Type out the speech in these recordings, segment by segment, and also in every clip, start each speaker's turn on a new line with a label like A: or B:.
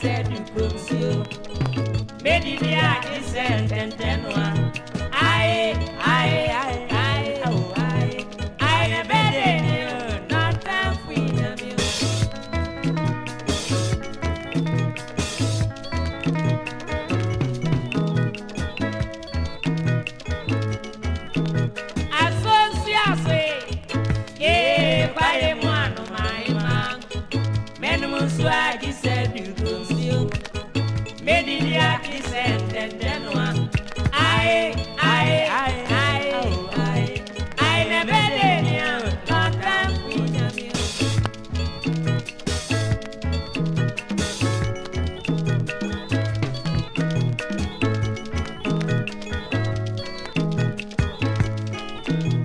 A: said you could see. Maybe the art is sent and ten one. I never did you, not time for you. Swag is said you could steal. Maybe the art is sent and then one. I never did you, not time for you.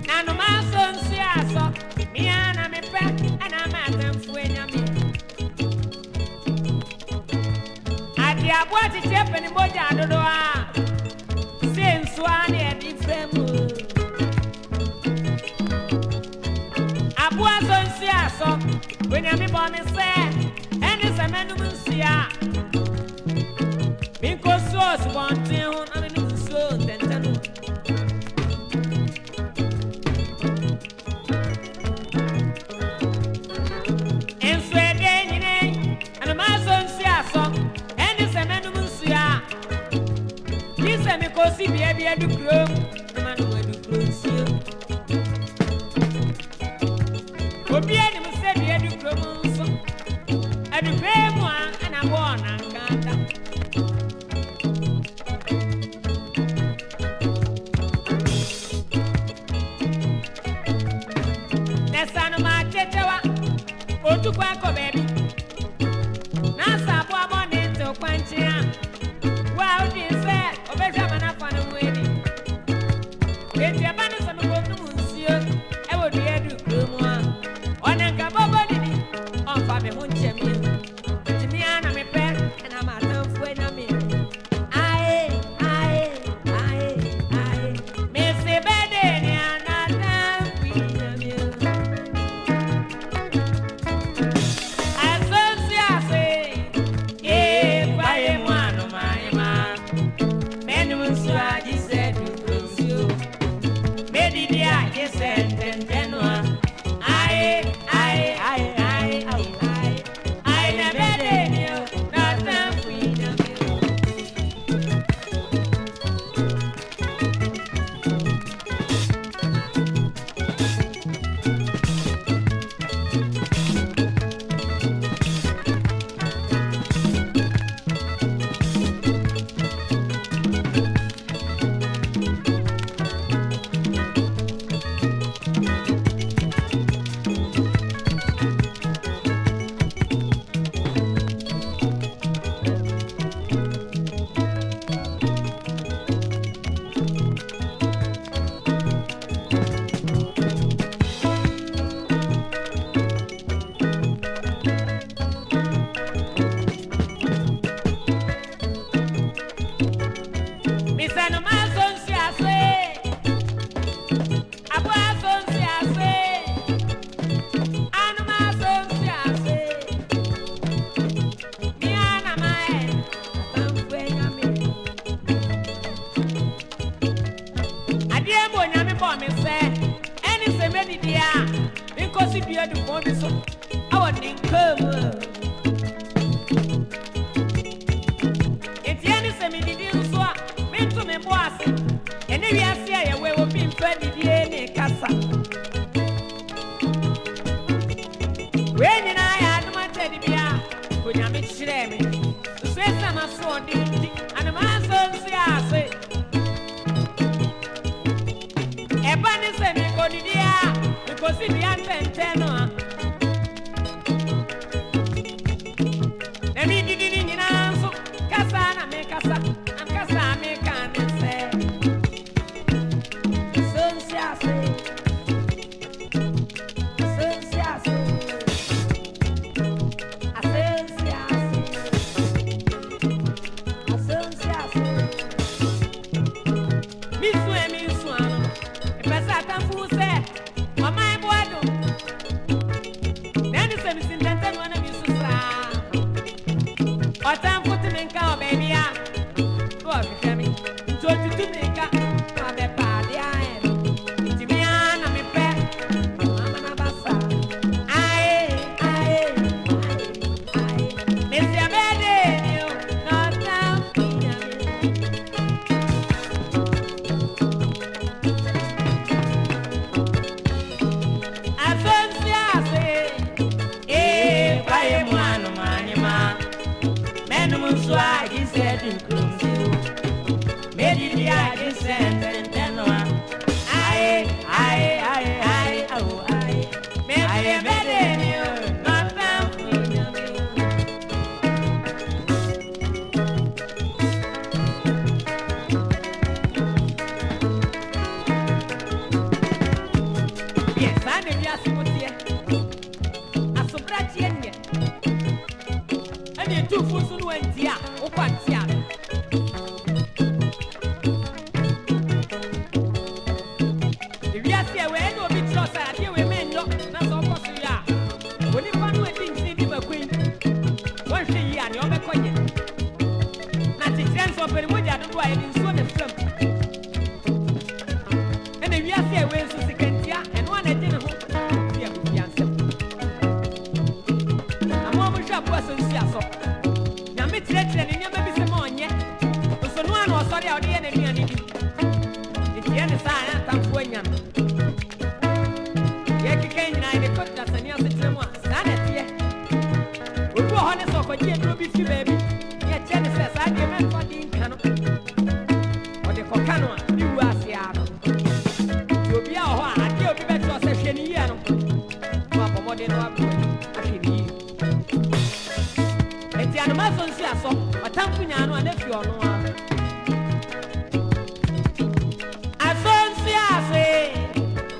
A: Now no man son see us up. Me and me pack and I'm at them for you. Ya boati chepe ni moja adodoa Senswani edifemu Abua sonsia so Wenya mi boni se Eni semenu munsia Minko so subonti hun Amini munso tentenu Enswede nyine Anuma sonsia so Kosi baby edu krom na no edu kronsi obi ani mo se bi edu krom nso edu bemu an na bo na nganda nesano ma chechewa otu kwa ko baby na sabo abone to kwanchia wow this
B: do cruise. Made the eye sent and then one. I, oh, I. Maybe a better you, not down for you. Yes, I know you are so dear. I so bright yet. And you two fools who went here, or quite young. If you are here, we know be trust. I hear we men look, that's all possible. When you find one thing, see the queen. One thing, and you're a coin. Not the chance of a wood, I don't know. I didn't swim the film. And if you are here, we're so sick and one I didn't hope. I'm almost a person. Now, me threats and you never be some on yet. So, no one was sorry out the enemy. It's the end of sign. I'm going on. Yaki came and I put that and yes, it's a one. Stand here. We go on a sock, you will be baby. Yet, Jenny says, I give him for the canoe. Or the cocano, you are Seattle. You'll be our one. I give you better a session here. Papa, what did I do? The animals see us, a tampino and if you are no one. I don't see us,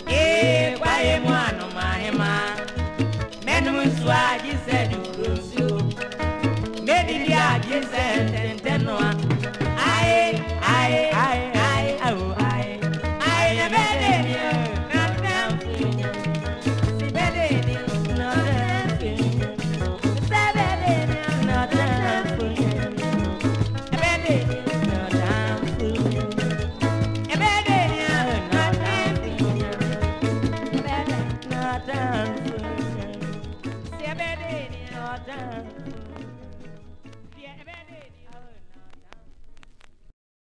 B: eh, why am one of my man? Men who swag, you said you could sue. Maybe the idea said, and then one. I, oh, I never did you, not down for you. See, better, not down for you. Down.